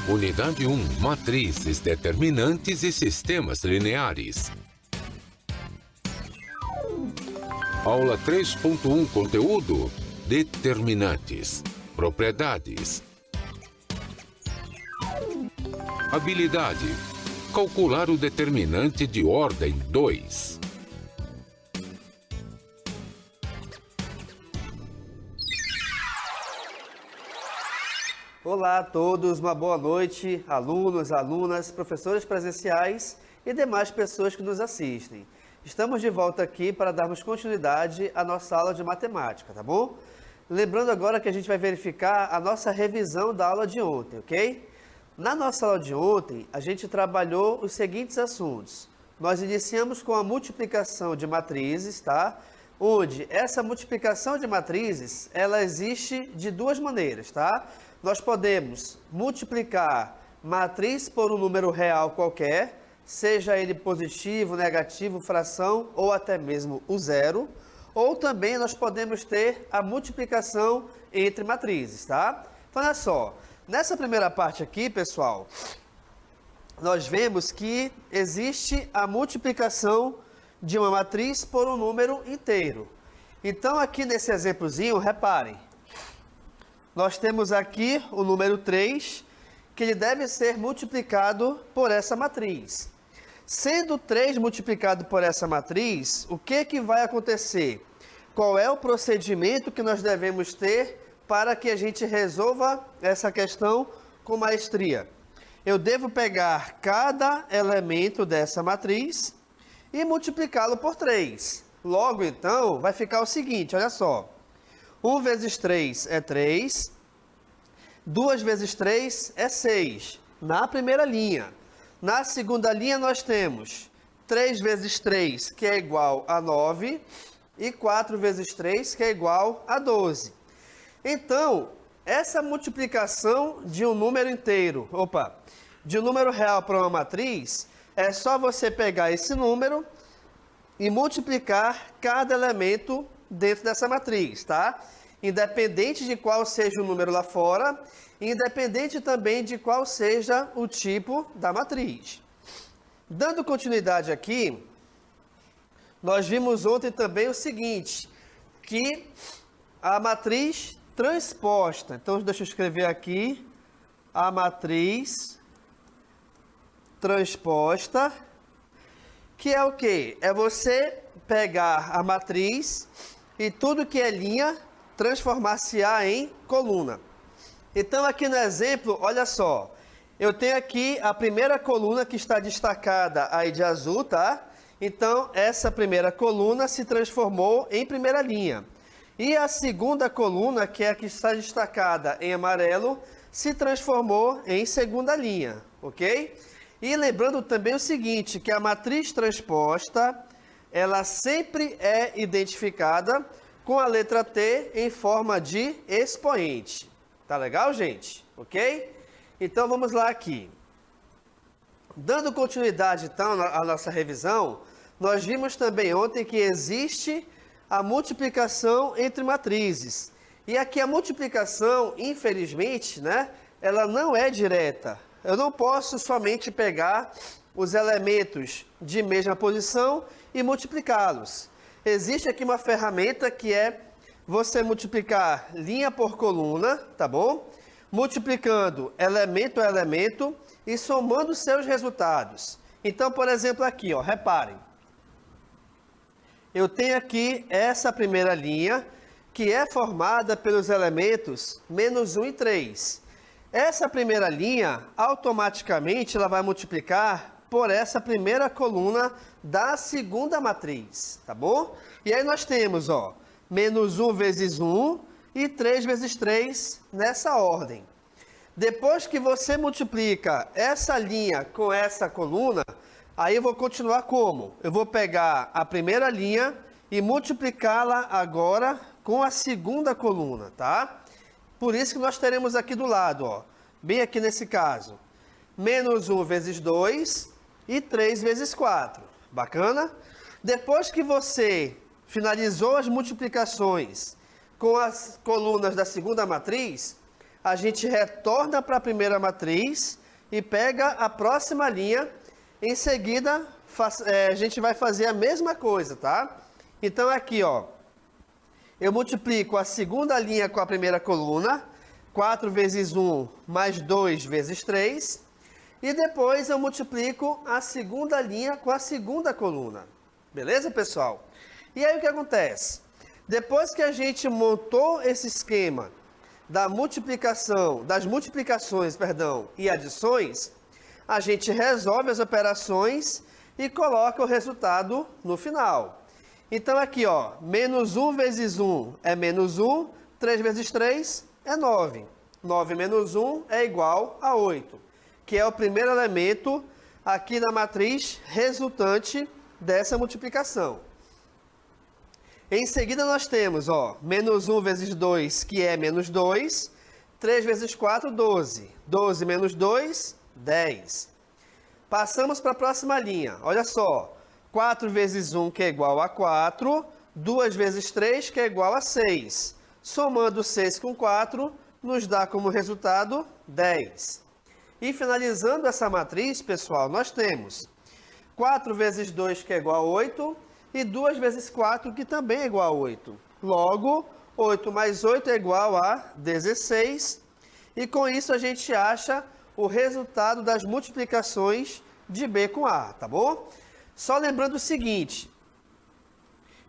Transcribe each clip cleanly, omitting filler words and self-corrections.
Unidade 1. Matrizes, determinantes e sistemas lineares. Aula 3.1. Conteúdo: determinantes. Propriedades. Habilidade: calcular o determinante de ordem 2. Olá a todos, uma boa noite, alunos, alunas, professores presenciais e demais pessoas que nos assistem. Estamos de volta aqui para darmos continuidade à nossa aula de matemática, tá bom? Lembrando agora que a gente vai verificar a nossa revisão da aula de ontem, ok? Na nossa aula de ontem, a gente trabalhou os seguintes assuntos. Nós iniciamos com a multiplicação de matrizes, tá? Onde essa multiplicação de matrizes, ela existe de duas maneiras, tá? Nós podemos multiplicar matriz por um número real qualquer, seja ele positivo, negativo, fração ou até mesmo o zero. Ou também nós podemos ter a multiplicação entre matrizes, tá? Então, olha só. Nessa primeira parte aqui, pessoal, nós vemos que existe a multiplicação de uma matriz por um número inteiro. Então, aqui nesse exemplozinho, reparem. Nós temos aqui o número 3, que ele deve ser multiplicado por essa matriz. Sendo 3 multiplicado por essa matriz, o que vai acontecer? Qual é o procedimento que nós devemos ter para que a gente resolva essa questão com maestria? Eu devo pegar cada elemento dessa matriz e multiplicá-lo por 3. Logo, então, vai ficar o seguinte, olha só. 1 vezes 3 é 3, 2 vezes 3 é 6, na primeira linha. Na segunda linha nós temos 3 vezes 3, que é igual a 9, e 4 vezes 3, que é igual a 12. Então, essa multiplicação de um número inteiro, de um número real para uma matriz, é só você pegar esse número e multiplicar cada elemento dentro dessa matriz, tá? Independente de qual seja o número lá fora, independente também de qual seja o tipo da matriz. Dando continuidade aqui, nós vimos ontem também o seguinte, que a matriz transposta, então deixa eu escrever aqui, a matriz transposta, que é o quê? É você pegar a matriz e tudo que é linha, transformar-se-á em coluna. Então, aqui no exemplo, olha só, eu tenho aqui a primeira coluna que está destacada aí de azul, tá? Então, essa primeira coluna se transformou em primeira linha. E a segunda coluna, que é a que está destacada em amarelo, se transformou em segunda linha, ok? E lembrando também o seguinte, que a matriz transposta, ela sempre é identificada com a letra T em forma de expoente. Tá legal, gente? Ok? Então, vamos lá aqui. Dando continuidade, então, à nossa revisão, nós vimos também ontem que existe a multiplicação entre matrizes. E aqui a multiplicação, infelizmente, né, ela não é direta. Eu não posso somente pegar os elementos de mesma posição e multiplicá-los. Existe aqui uma ferramenta que é você multiplicar linha por coluna, tá bom? Multiplicando elemento a elemento e somando seus resultados. Então, por exemplo, aqui, ó, reparem. Eu tenho aqui essa primeira linha, que é formada pelos elementos menos 1 e 3. Essa primeira linha, automaticamente, ela vai multiplicar por essa primeira coluna da segunda matriz, tá bom? E aí nós temos, ó, menos 1 vezes 1 e 3 vezes 3 nessa ordem. Depois que você multiplica essa linha com essa coluna, aí eu vou continuar como? Eu vou pegar a primeira linha e multiplicá-la agora com a segunda coluna, tá? Por isso que nós teremos aqui do lado, ó, bem aqui nesse caso, menos 1 vezes 2 e 3 vezes 4. Bacana? Depois que você finalizou as multiplicações com as colunas da segunda matriz, a gente retorna para a primeira matriz e pega a próxima linha. Em seguida, a gente vai fazer a mesma coisa, tá? Então, aqui, ó, eu multiplico a segunda linha com a primeira coluna, 4 vezes 1 mais 2 vezes 3, e depois eu multiplico a segunda linha com a segunda coluna. Beleza, pessoal? E aí, o que acontece? Depois que a gente montou esse esquema das multiplicações, e adições, a gente resolve as operações e coloca o resultado no final. Então aqui, ó, menos 1 vezes 1 é menos 1, 3 vezes 3 é 9. 9 menos 1 é igual a 8, que é o primeiro elemento aqui na matriz resultante dessa multiplicação. Em seguida, nós temos, ó, menos 1 vezes 2, que é menos 2. 3 vezes 4, 12. 12 menos 2, 10. Passamos para a próxima linha. Olha só. 4 vezes 1, que é igual a 4. 2 vezes 3, que é igual a 6. Somando 6 com 4, nos dá como resultado 10. E finalizando essa matriz, pessoal, nós temos 4 vezes 2, que é igual a 8. E 2 vezes 4, que também é igual a 8. Logo, 8 mais 8 é igual a 16. E com isso a gente acha o resultado das multiplicações de B com A, tá bom? Só lembrando o seguinte.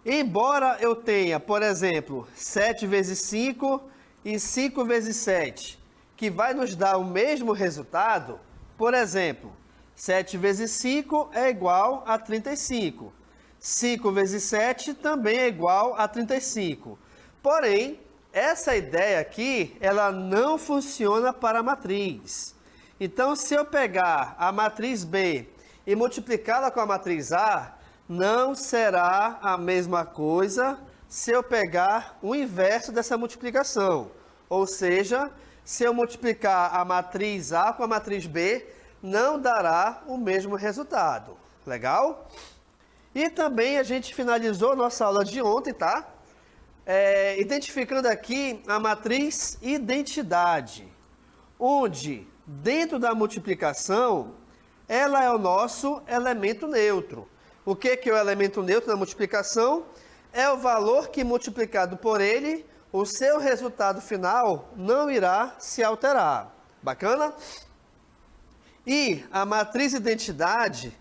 Embora eu tenha, por exemplo, 7 vezes 5 e 5 vezes 7, que vai nos dar o mesmo resultado, por exemplo, 7 vezes 5 é igual a 35. 5 vezes 7 também é igual a 35. Porém, essa ideia aqui, ela não funciona para a matriz. Então, se eu pegar a matriz B e multiplicá-la com a matriz A, não será a mesma coisa se eu pegar o inverso dessa multiplicação. Ou seja, se eu multiplicar a matriz A com a matriz B, não dará o mesmo resultado. Legal? E também a gente finalizou nossa aula de ontem, tá? Identificando aqui a matriz identidade, onde dentro da multiplicação, ela é o nosso elemento neutro. O que é o elemento neutro na multiplicação? É o valor que multiplicado por ele, o seu resultado final não irá se alterar. Bacana? E a matriz identidade,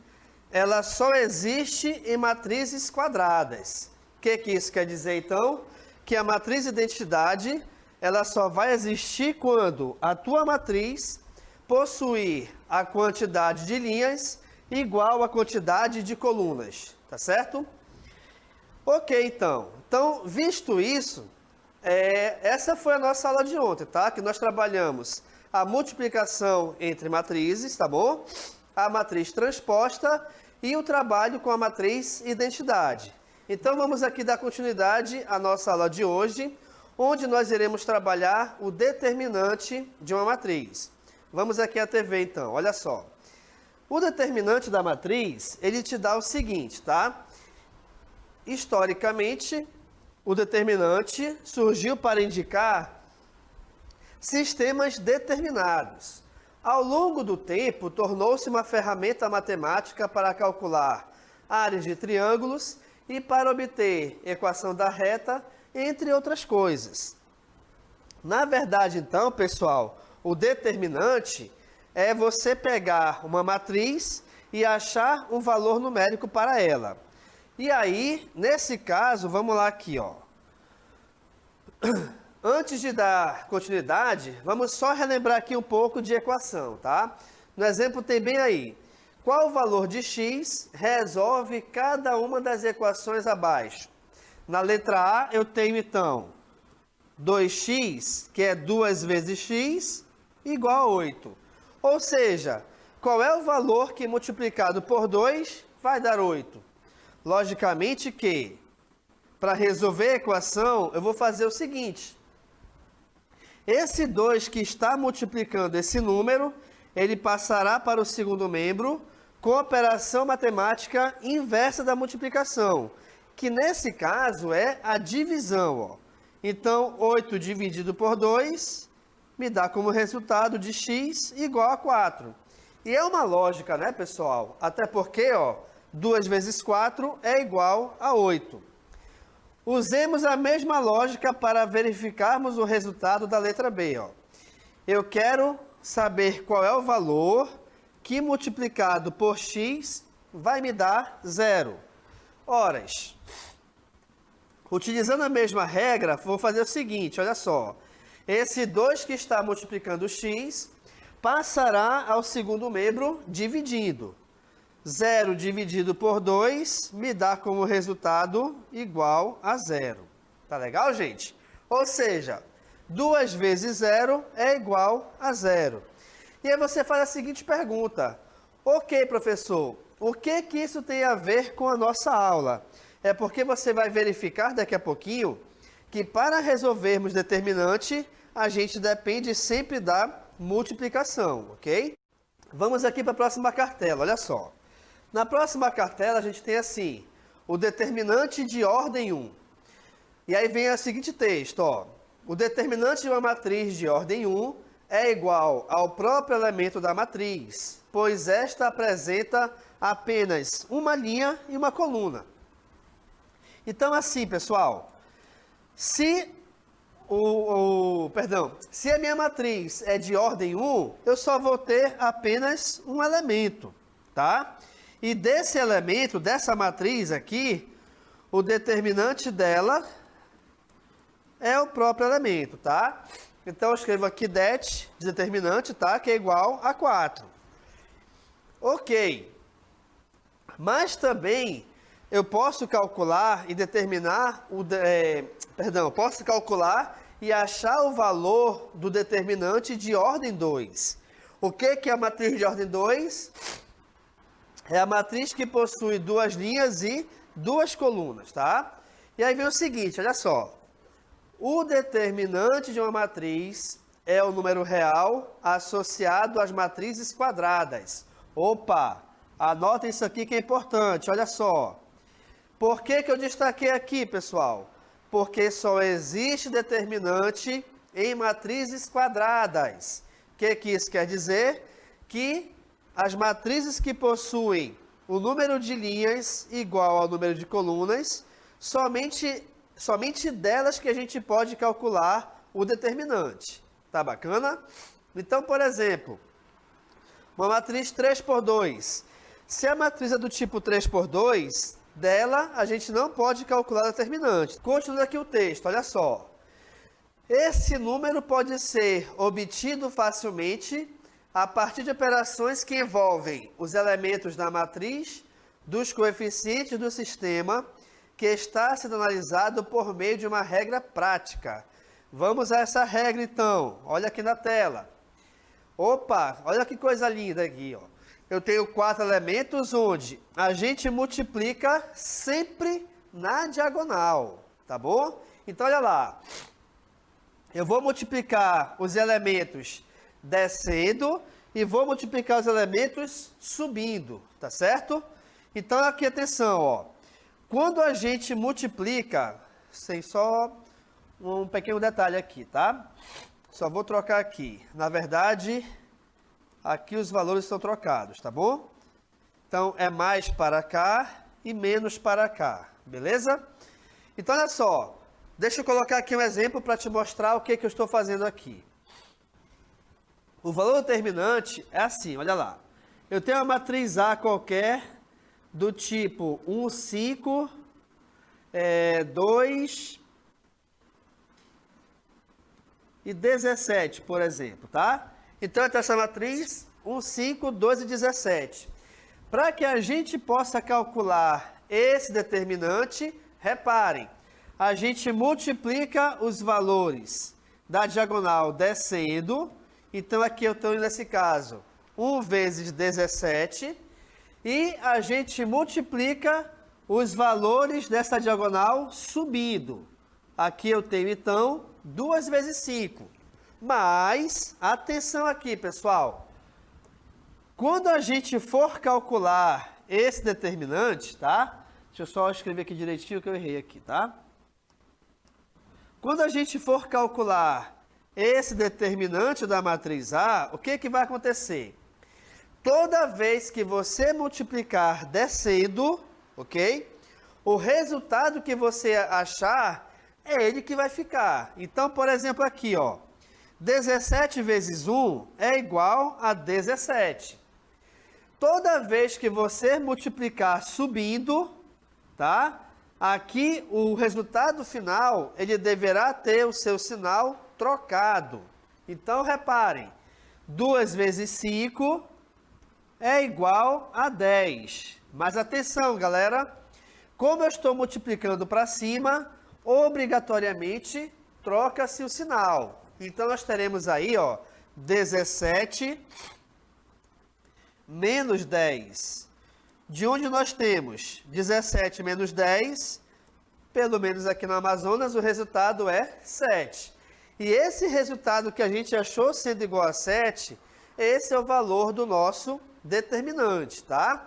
ela só existe em matrizes quadradas. O que isso quer dizer, então? Que a matriz identidade, ela só vai existir quando a tua matriz possuir a quantidade de linhas igual à quantidade de colunas. Tá certo? Ok, então. Então, visto isso, essa foi a nossa aula de ontem, tá? Que nós trabalhamos a multiplicação entre matrizes, tá bom? A matriz transposta e o trabalho com a matriz identidade. Então, vamos aqui dar continuidade à nossa aula de hoje, onde nós iremos trabalhar o determinante de uma matriz. Vamos aqui à TV, então, olha só. O determinante da matriz, ele te dá o seguinte, tá? Historicamente, o determinante surgiu para indicar sistemas determinados. Ao longo do tempo, tornou-se uma ferramenta matemática para calcular áreas de triângulos e para obter equação da reta, entre outras coisas. Na verdade, então, pessoal, o determinante é você pegar uma matriz e achar um valor numérico para ela. E aí, nesse caso, vamos lá aqui, ó. Antes de dar continuidade, vamos só relembrar aqui um pouco de equação, tá? No exemplo tem bem aí. Qual o valor de x resolve cada uma das equações abaixo? Na letra A, eu tenho, então, 2x, que é 2 vezes x, igual a 8. Ou seja, qual é o valor que multiplicado por 2 vai dar 8? Logicamente que, para resolver a equação, eu vou fazer o seguinte. Esse 2 que está multiplicando esse número, ele passará para o segundo membro com a operação matemática inversa da multiplicação, que nesse caso é a divisão. Ó. Então, 8 dividido por 2 me dá como resultado de x igual a 4. E é uma lógica, né, pessoal? Até porque, ó, 2 vezes 4 é igual a 8. Usemos a mesma lógica para verificarmos o resultado da letra B, ó. Eu quero saber qual é o valor que multiplicado por x vai me dar 0. Horas. Utilizando a mesma regra, vou fazer o seguinte, olha só. Esse 2 que está multiplicando x passará ao segundo membro dividindo. 0 dividido por 2 me dá como resultado igual a 0. Tá legal, gente? Ou seja, 2 vezes 0 é igual a 0. E aí você faz a seguinte pergunta. Ok, professor, o que que isso tem a ver com a nossa aula? É porque você vai verificar daqui a pouquinho que para resolvermos determinante, a gente depende sempre da multiplicação, ok? Vamos aqui para a próxima cartela, olha só. Na próxima cartela a gente tem assim, o determinante de ordem 1. E aí vem o seguinte texto, ó. O determinante de uma matriz de ordem 1 é igual ao próprio elemento da matriz, pois esta apresenta apenas uma linha e uma coluna. Então, assim, pessoal, se a minha matriz é de ordem 1, eu só vou ter apenas um elemento, tá? E desse elemento, dessa matriz aqui, o determinante dela é o próprio elemento, tá? Então, eu escrevo aqui det, de determinante, tá? Que é igual a 4. Ok. Mas também eu posso calcular e determinar posso calcular e achar o valor do determinante de ordem 2. O que que é a matriz de ordem 2? É a matriz que possui duas linhas e duas colunas, tá? E aí vem o seguinte, olha só. O determinante de uma matriz é o número real associado às matrizes quadradas. Opa, anota isso aqui que é importante, olha só. Por que que eu destaquei aqui, pessoal? Porque só existe determinante em matrizes quadradas. O que isso quer dizer? Que as matrizes que possuem o número de linhas igual ao número de colunas, somente delas que a gente pode calcular o determinante. Tá bacana? Então, por exemplo, uma matriz 3 por 2. Se a matriz é do tipo 3 por 2, dela a gente não pode calcular o determinante. Continuando aqui o texto, olha só. Esse número pode ser obtido facilmente a partir de operações que envolvem os elementos da matriz, dos coeficientes do sistema, que está sendo analisado por meio de uma regra prática. Vamos a essa regra então, olha aqui na tela. Opa, olha que coisa linda aqui, ó. Eu tenho 4 elementos onde a gente multiplica sempre na diagonal, tá bom? Então, olha lá. Eu vou multiplicar os elementos descendo e vou multiplicar os elementos subindo, tá certo? Então, aqui, atenção, ó. Quando a gente multiplica, sem só um pequeno detalhe aqui, tá? Só vou trocar aqui. Na verdade, aqui os valores estão trocados, tá bom? Então, é mais para cá e menos para cá, beleza? Então, olha só. Deixa eu colocar aqui um exemplo para te mostrar o que eu estou fazendo aqui. O valor determinante é assim, olha lá. Eu tenho uma matriz A qualquer do tipo 1, 5, 2 e 17, por exemplo, tá? Então, eu tenho essa matriz 1, 5, 2 e 17. Para que a gente possa calcular esse determinante, reparem, a gente multiplica os valores da diagonal descendo. Então, aqui eu estou, nesse caso, 1 vezes 17. E a gente multiplica os valores dessa diagonal subindo. Aqui eu tenho, então, 2 vezes 5. Mas, atenção aqui, pessoal. Quando a gente for calcular esse determinante, tá? Deixa eu só escrever aqui direitinho que eu errei aqui, tá? Quando a gente for calcular esse determinante da matriz A, o que vai acontecer? Toda vez que você multiplicar descendo, ok? O resultado que você achar é ele que vai ficar. Então, por exemplo, aqui, ó, 17 vezes 1 é igual a 17. Toda vez que você multiplicar subindo, tá? Aqui o resultado final, ele deverá ter o seu sinal trocado. Então, reparem, 2 vezes 5 é igual a 10. Mas atenção, galera, como eu estou multiplicando para cima, obrigatoriamente troca-se o sinal. Então, nós teremos aí, ó, 17 menos 10. De onde nós temos 17 menos 10, pelo menos aqui no Amazonas, o resultado é 7. E esse resultado que a gente achou sendo igual a 7, esse é o valor do nosso determinante, tá?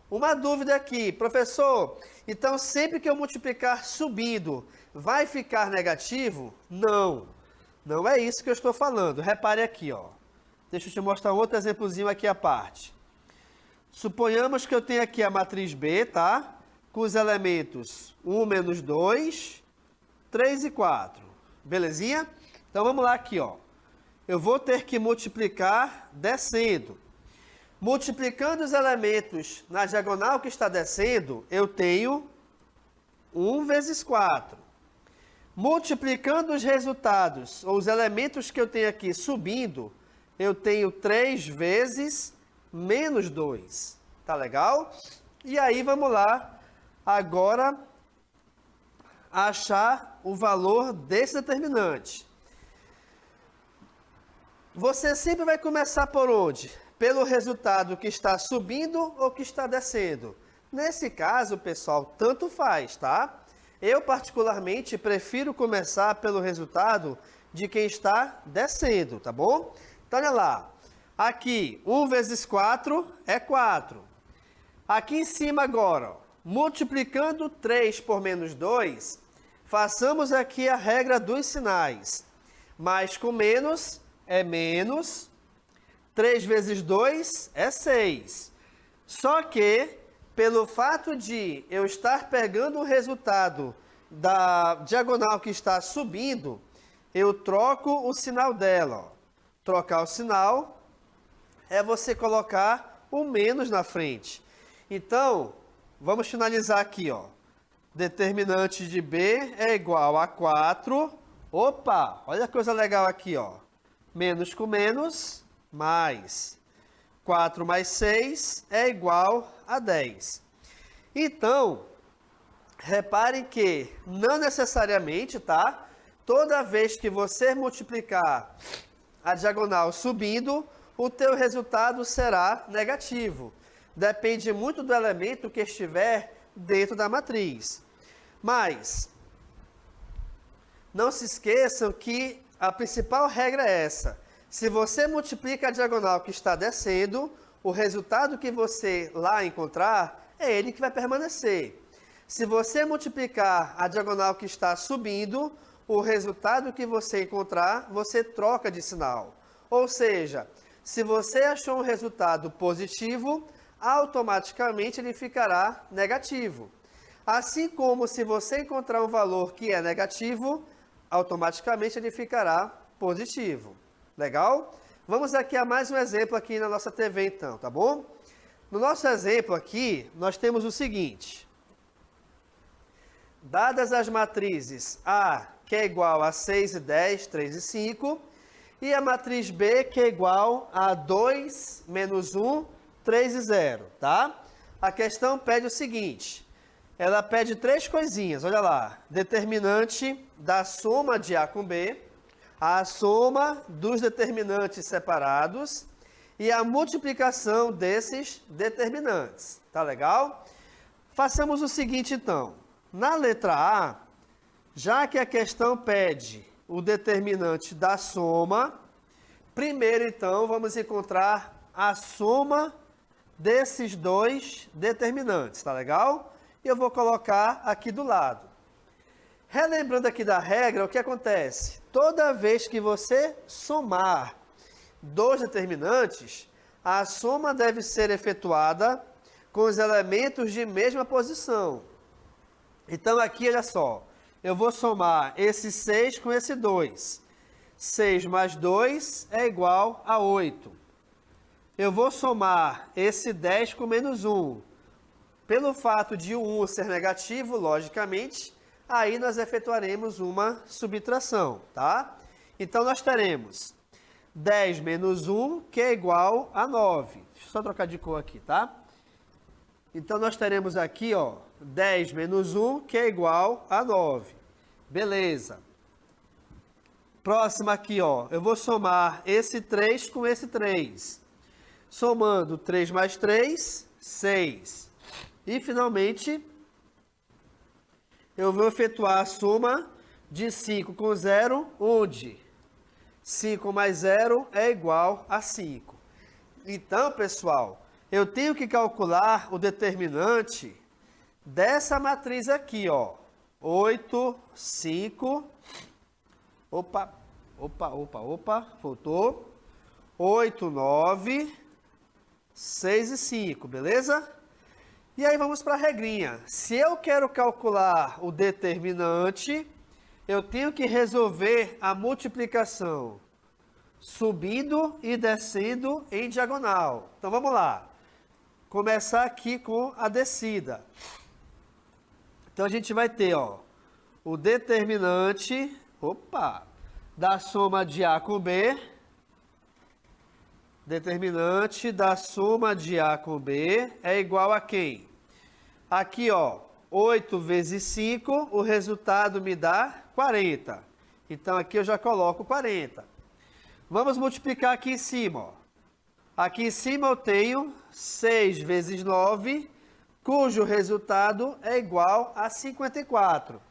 Uma dúvida aqui, professor, então sempre que eu multiplicar subindo, vai ficar negativo? Não, não é isso que eu estou falando. Repare aqui, ó. Deixa eu te mostrar um outro exemplozinho aqui à parte. Suponhamos que eu tenho aqui a matriz B, tá? Com os elementos 1 menos 2, 3 e 4. Belezinha? Então vamos lá aqui, ó. Eu vou ter que multiplicar descendo. Multiplicando os elementos na diagonal que está descendo, eu tenho 1 vezes 4. Multiplicando os resultados, ou os elementos que eu tenho aqui subindo, eu tenho 3 vezes menos 2. Tá legal? E aí, vamos lá, agora, achar o valor desse determinante. Você sempre vai começar por onde? Pelo resultado que está subindo ou que está descendo. Nesse caso, pessoal, tanto faz, tá? Eu, particularmente, prefiro começar pelo resultado de quem está descendo, tá bom? Então, olha lá. Aqui, 1 vezes 4 é 4. Aqui em cima agora, ó, multiplicando 3 por menos 2, façamos aqui a regra dos sinais. Mais com menos é menos. 3 vezes 2 é 6. Só que, pelo fato de eu estar pegando o resultado da diagonal que está subindo, eu troco o sinal dela. Ó. Trocar o sinal é você colocar o menos na frente. Então, vamos finalizar aqui, ó. Determinante de B é igual a 4. Opa, olha a coisa legal aqui, ó. Menos com menos, mais. 4 mais 6 é igual a 10. Então, reparem que não necessariamente, tá? Toda vez que você multiplicar a diagonal subindo, o teu resultado será negativo. Depende muito do elemento que estiver dentro da matriz. Mas, não se esqueçam que a principal regra é essa. Se você multiplica a diagonal que está descendo, o resultado que você lá encontrar, é ele que vai permanecer. Se você multiplicar a diagonal que está subindo, o resultado que você encontrar, você troca de sinal. Ou seja, se você achou um resultado positivo, automaticamente ele ficará negativo. Assim como se você encontrar um valor que é negativo, automaticamente ele ficará positivo. Legal? Vamos aqui a mais um exemplo aqui na nossa TV então, tá bom? No nosso exemplo aqui, nós temos o seguinte. Dadas as matrizes A, que é igual a 6 e 10, 3 e 5, e a matriz B, que é igual a 2, menos 1, 3 e 0, tá? A questão pede o seguinte, ela pede três coisinhas, olha lá. Determinante da soma de A com B, a soma dos determinantes separados e a multiplicação desses determinantes, tá legal? Façamos o seguinte então, na letra A, já que a questão pede o determinante da soma, primeiro então vamos encontrar a soma desses dois determinantes, tá legal? E eu vou colocar aqui do lado. Relembrando aqui da regra, o que acontece? Toda vez que você somar dois determinantes, a soma deve ser efetuada com os elementos de mesma posição. Então aqui, olha só, eu vou somar esse 6 com esse 2. 6 mais 2 é igual a 8. Eu vou somar esse 10 com menos 1. Pelo fato de o 1 ser negativo, logicamente, aí nós efetuaremos uma subtração, tá? Então nós teremos 10 menos 1, que é igual a 9. Deixa eu só trocar de cor aqui, tá? Então nós teremos aqui, ó, 10 menos 1, que é igual a 9. Beleza. Próximo aqui, ó, eu vou somar esse 3 com esse 3. Somando 3 mais 3, 6. E, finalmente, eu vou efetuar a soma de 5 com 0, onde 5 mais 0 é igual a 5. Então, pessoal, eu tenho que calcular o determinante dessa matriz aqui, ó. 8, 5... Opa, faltou. 8, 9, 6 e 5, beleza? E aí vamos para a regrinha. Se eu quero calcular o determinante, eu tenho que resolver a multiplicação subindo e descendo em diagonal. Então vamos lá. Começar aqui com a descida. Então a gente vai ter, ó, o determinante... da soma de A com B, determinante da soma de A com B é igual a quem? Aqui, ó, 8 vezes 5, o resultado me dá 40. Então, aqui eu já coloco 40. Vamos multiplicar aqui em cima, ó. Aqui em cima eu tenho 6 vezes 9, cujo resultado é igual a 54.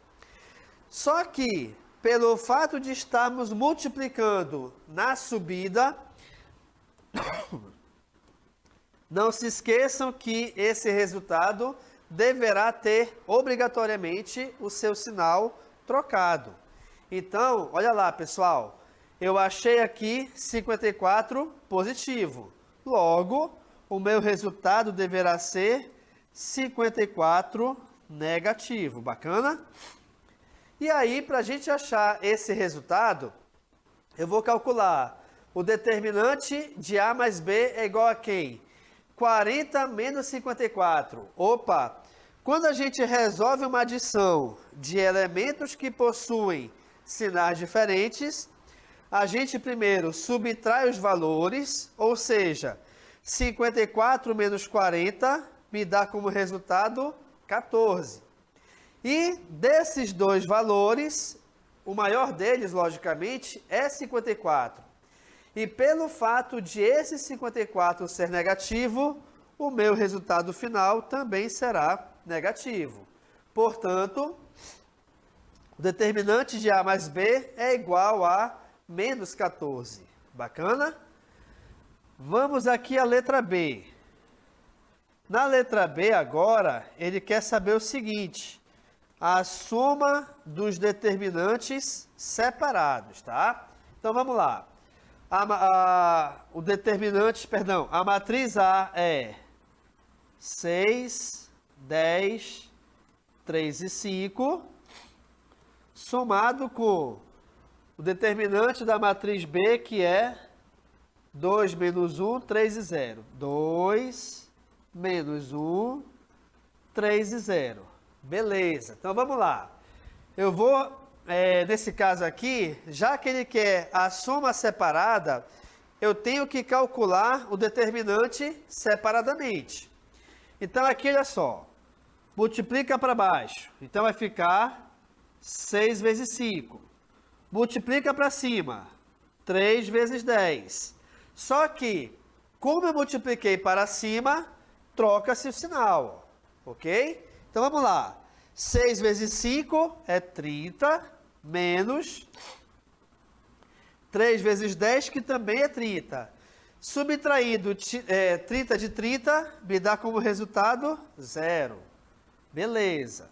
Só que, pelo fato de estarmos multiplicando na subida, não se esqueçam que esse resultado deverá ter obrigatoriamente o seu sinal trocado. Então, olha lá, pessoal, eu achei aqui 54 positivo. Logo, o meu resultado deverá ser 54 negativo. Bacana? E aí, para a gente achar esse resultado, eu vou calcular o determinante de A mais B é igual a quem? 40 menos 54. Quando a gente resolve uma adição de elementos que possuem sinais diferentes, a gente primeiro subtrai os valores, ou seja, 54 menos 40 me dá como resultado 14. E desses dois valores, o maior deles, logicamente, é 54. E pelo fato de esse 54 ser negativo, o meu resultado final também será negativo. Portanto, o determinante de A mais B é igual a menos 14. Bacana? Vamos aqui à letra B. Na letra B agora, ele quer saber o seguinte: a soma dos determinantes separados, tá? Então, vamos lá. A matriz A é 6, 10, 3 e 5, somado com o determinante da matriz B, que é 2 menos 1, 3 e 0. 2 menos 1, 3 e 0. Beleza, então vamos lá. Eu vou, nesse caso aqui, já que ele quer a soma separada, eu tenho que calcular o determinante separadamente. Então aqui, olha só, multiplica para baixo, então vai ficar 6 vezes 5. Multiplica para cima, 3 vezes 10. Só que, como eu multipliquei para cima, troca-se o sinal, ok? Então, vamos lá. 6 vezes 5 é 30, menos 3 vezes 10, que também é 30. Subtraindo 30 de 30, me dá como resultado 0. Beleza.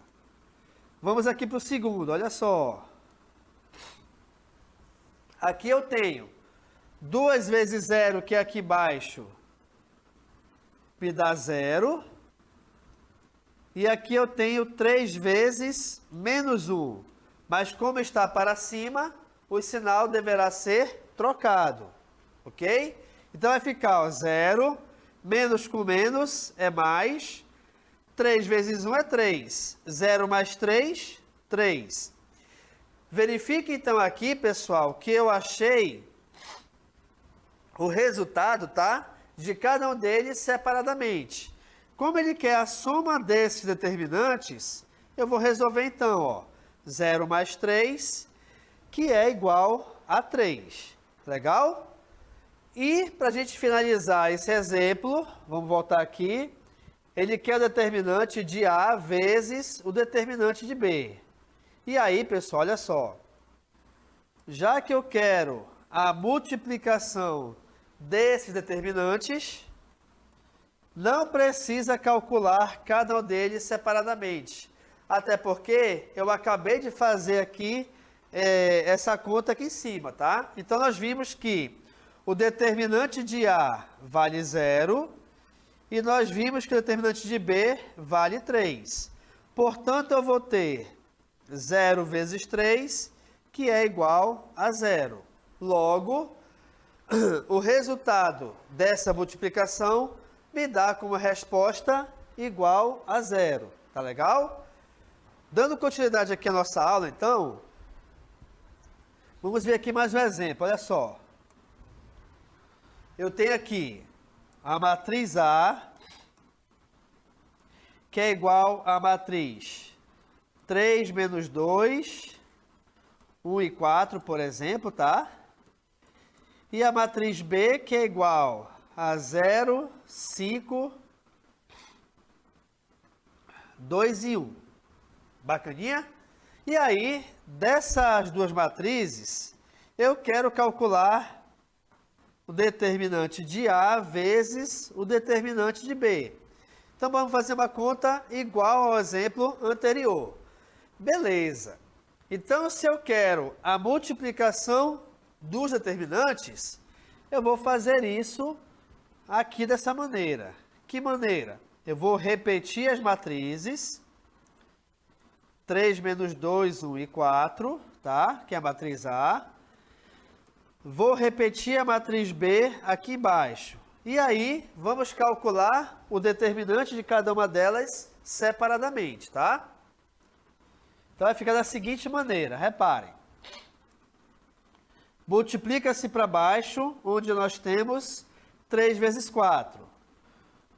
Vamos aqui para o segundo, olha só. Aqui eu tenho 2 vezes 0, que é aqui embaixo, me dá 0. E aqui eu tenho 3 vezes menos 1. Mas como está para cima, o sinal deverá ser trocado. Ok? Então vai ficar, ó, 0, menos com menos é mais. 3 vezes 1 é 3. 0 mais 3, 3. Verifique então aqui, pessoal, que eu achei o resultado, tá? De cada um deles separadamente. Como ele quer a soma desses determinantes, eu vou resolver então, ó, 0 mais 3, que é igual a 3. Legal? E para a gente finalizar esse exemplo, vamos voltar aqui, ele quer o determinante de A vezes o determinante de B. E aí, pessoal, olha só, já que eu quero a multiplicação desses determinantes, não precisa calcular cada um deles separadamente. Até porque eu acabei de fazer aqui essa conta aqui em cima, tá? Então, nós vimos que o determinante de A vale 0 e nós vimos que o determinante de B vale 3. Portanto, eu vou ter 0 vezes 3, que é igual a 0. Logo, o resultado dessa multiplicação me dá como resposta igual a 0. Tá legal? Dando continuidade aqui à nossa aula, então, vamos ver aqui mais um exemplo. Olha só. Eu tenho aqui a matriz A, que é igual à matriz 3 menos 2, 1 e 4, por exemplo, tá? E a matriz B, que é igual a 0, 5, 2 e 1. Bacaninha? E aí, dessas duas matrizes, eu quero calcular o determinante de A vezes o determinante de B. Então, vamos fazer uma conta igual ao exemplo anterior. Beleza. Então, se eu quero a multiplicação dos determinantes, eu vou fazer isso aqui dessa maneira. Que maneira? Eu vou repetir as matrizes. 3 menos 2, 1 e 4, tá? Que é a matriz A. Vou repetir a matriz B aqui embaixo. E aí, vamos calcular o determinante de cada uma delas separadamente, tá? Então, vai ficar da seguinte maneira, reparem. Multiplica-se para baixo, onde nós temos 3 vezes 4.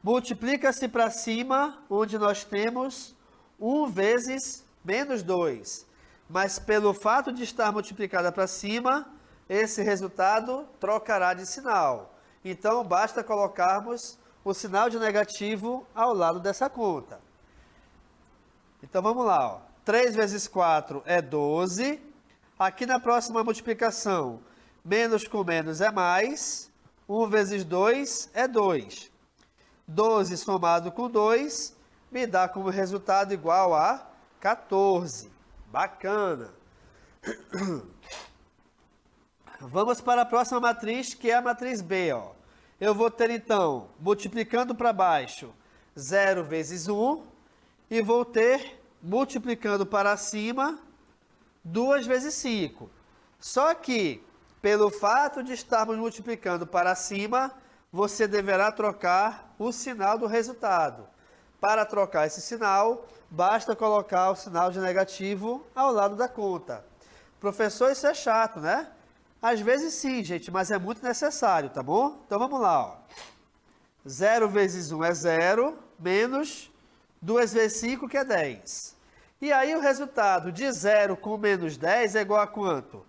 Multiplica-se para cima, onde nós temos 1 vezes menos 2. Mas pelo fato de estar multiplicada para cima, esse resultado trocará de sinal. Então, basta colocarmos o sinal de negativo ao lado dessa conta. Então, vamos lá, ó. 3 vezes 4 é 12. Aqui na próxima multiplicação, menos com menos é mais. 1 vezes 2 é 2. 12 somado com 2 me dá como resultado igual a 14. Bacana. Vamos para a próxima matriz, que é a matriz B, ó. Eu vou ter, então, multiplicando para baixo, 0 vezes 1. E vou ter, multiplicando para cima, 2 vezes 5. Só que, pelo fato de estarmos multiplicando para cima, você deverá trocar o sinal do resultado. Para trocar esse sinal, basta colocar o sinal de negativo ao lado da conta. Professor, isso é chato, né? Às vezes sim, gente, mas é muito necessário, tá bom? Então vamos lá, ó. 0 vezes 1 é 0, menos 2 vezes 5, que é 10. E aí o resultado de 0 com menos 10 é igual a quanto?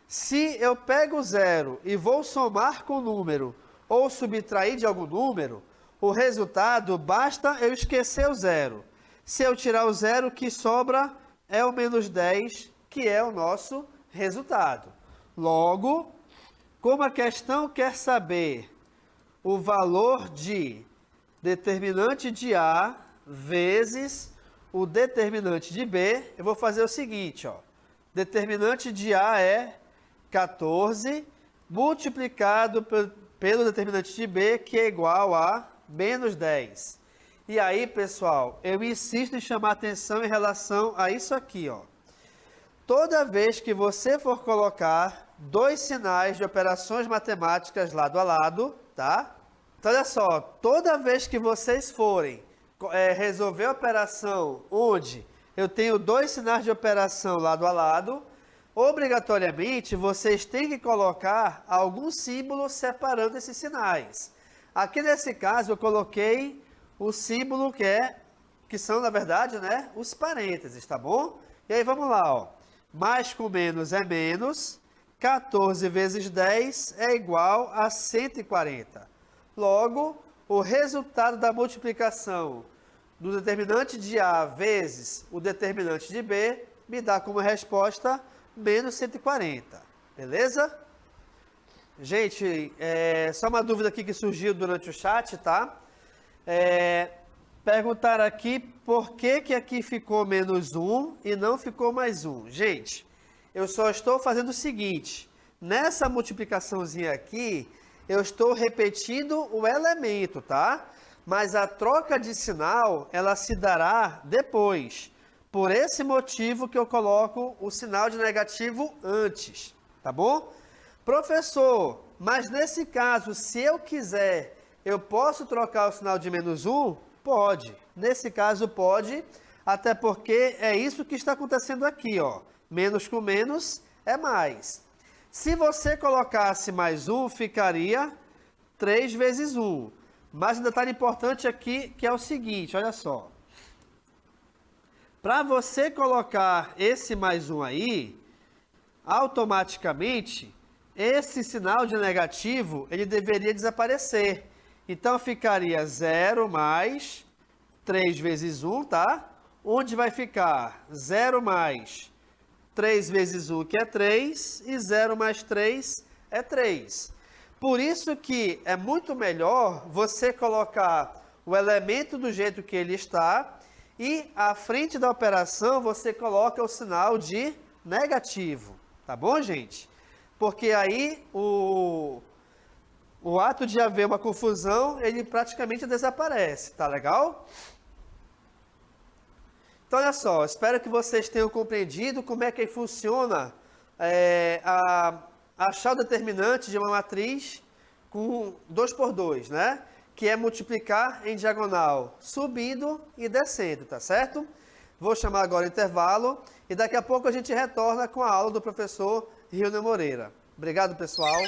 Se eu pego o 0 e vou somar com o número ou subtrair de algum número, o resultado, basta eu esquecer o 0. Se eu tirar o 0, o que sobra é o menos 10, que é o nosso resultado. Logo, como a questão quer saber o valor de determinante de A vezes o determinante de B, eu vou fazer o seguinte, ó. Determinante de A é 14 multiplicado pelo determinante de B, que é igual a menos 10. E aí, pessoal, eu insisto em chamar atenção em relação a isso aqui, ó. Toda vez que você for colocar dois sinais de operações matemáticas lado a lado, tá? Então, olha só, toda vez que vocês forem resolver a operação onde eu tenho dois sinais de operação lado a lado, obrigatoriamente vocês têm que colocar algum símbolo separando esses sinais. Aqui nesse caso eu coloquei o símbolo que são na verdade, né, os parênteses, tá bom? E aí vamos lá, ó. Mais com menos é menos, 14 vezes 10 é igual a 140. Logo, o resultado da multiplicação do determinante de A vezes o determinante de B me dá como resposta menos 140. Beleza? Gente, só uma dúvida aqui que surgiu durante o chat, tá? Perguntaram aqui por que aqui ficou menos 1 e não ficou mais 1. Gente, eu só estou fazendo o seguinte. Nessa multiplicaçãozinha aqui, eu estou repetindo o elemento, tá? Mas a troca de sinal, ela se dará depois. Por esse motivo que eu coloco o sinal de negativo antes, tá bom? Professor, mas nesse caso, se eu quiser, eu posso trocar o sinal de menos 1? Pode. Nesse caso, pode, até porque é isso que está acontecendo aqui, ó. Menos com menos é mais. Se você colocasse mais 1, ficaria 3 vezes 1. Mas um detalhe importante aqui, que é o seguinte, olha só. Para você colocar esse mais 1 aí, automaticamente, esse sinal de negativo, ele deveria desaparecer. Então, ficaria 0 mais 3 vezes 1, tá? Onde vai ficar 0 mais 3 vezes 1, que é 3, e 0 mais 3 é 3. Por isso que é muito melhor você colocar o elemento do jeito que ele está e à frente da operação você coloca o sinal de negativo. Tá bom, gente? Porque aí o ato de haver uma confusão, ele praticamente desaparece. Tá legal? Então, olha só, espero que vocês tenham compreendido como é que funciona achar o determinante de uma matriz com 2 por 2, né? Que é multiplicar em diagonal, subindo e descendo, tá certo? Vou chamar agora o intervalo e daqui a pouco a gente retorna com a aula do professor Rilner Moreira. Obrigado, pessoal.